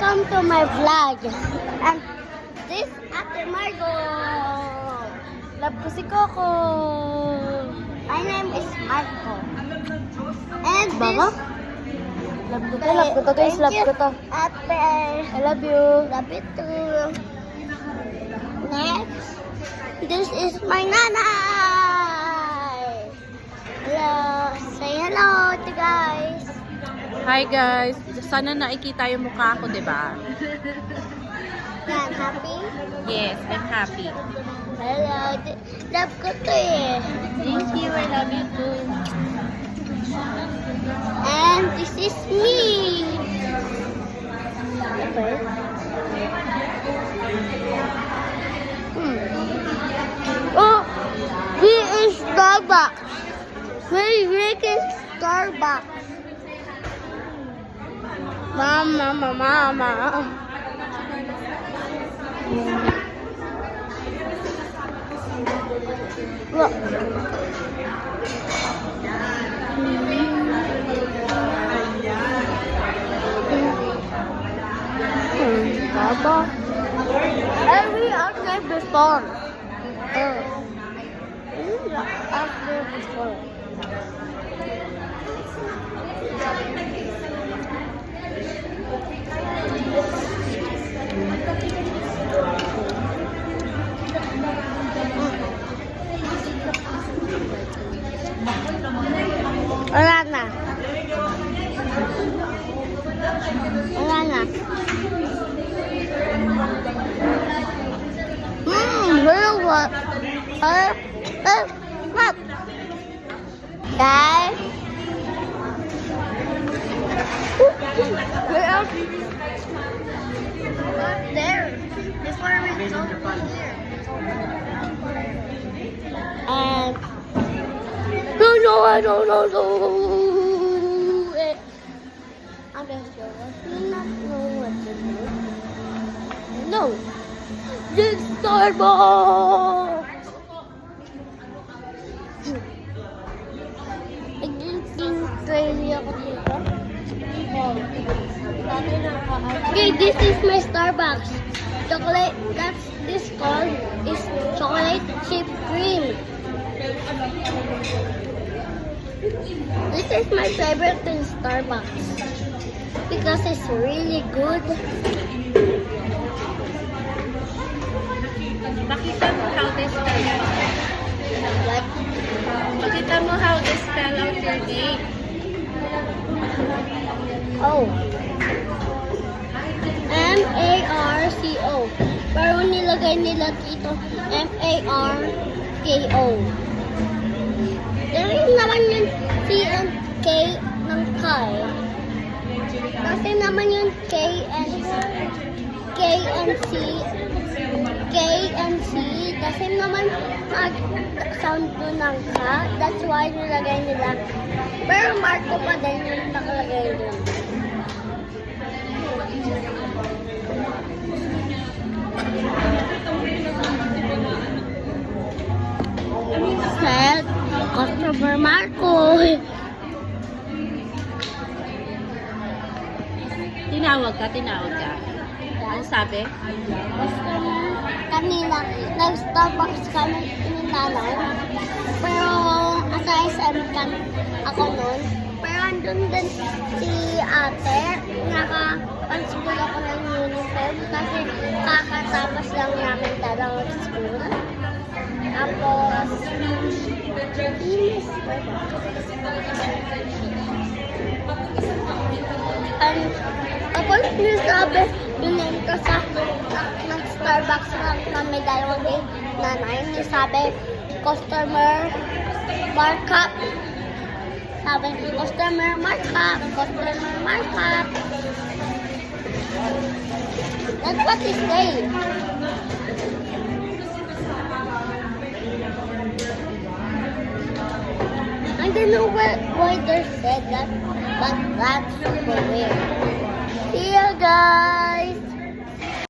welcome to my vlog. And this Ate Margot. Love ko si Coco. My name is Marco. And Baka? Love ko to guys, love ko to. Ate. I love you. Love you too. Next, this is my nanay. Hello. Say hello to guys. Hi guys. Sana nakikita yung mukha ko, di ba? Yan, happy? Yes, I'm happy. Hello. Love ko to eh. Thank you, I love you too. And this is me. Okay. Oh, we in Starbucks. We're drinking Starbucks. Mama. Look. Papa. And we are there before. We are there before. Wala na. What? What? Guys. Where else? There. This one is over here. And no, I don't know. I'm just joking. Not know what to do. No. This Starbucks. Naging crazy ako dito. Okay, this is my Starbucks. Chocolate. This called is chocolate chip cream. This is my favorite in Starbucks because it's really good. Pakita mo how they spell out. What? Pakita mo how they spell out your name. Oh. M-A-R-C-O. Pero nilagay nila dito M-A-R-K-O. Dahil naman yung C and K ng Kai. Kasi naman yung K and C. Kasi naman sound doon ng Ka. That's why nilagay nila. Pero Marco pa din yung nakalagay doon. Set customer Marco. Tinawag ka. Ano sabi? Customer, kanina, nag-Starbucks kami ni nanay. Pero, asa SM ako nun. Pero, andun din si ate. Nakapansigol ako ng uniform kasi kakatapos lang namin dalawang school. Tapos, tapos nisabi, yun ko sa nag-Starbucks lang kami dalawang day nanay. Nisabi, customer markup. Sabi, customer markup. That's what he said. I don't know why they said that, but that's super weird. See you guys!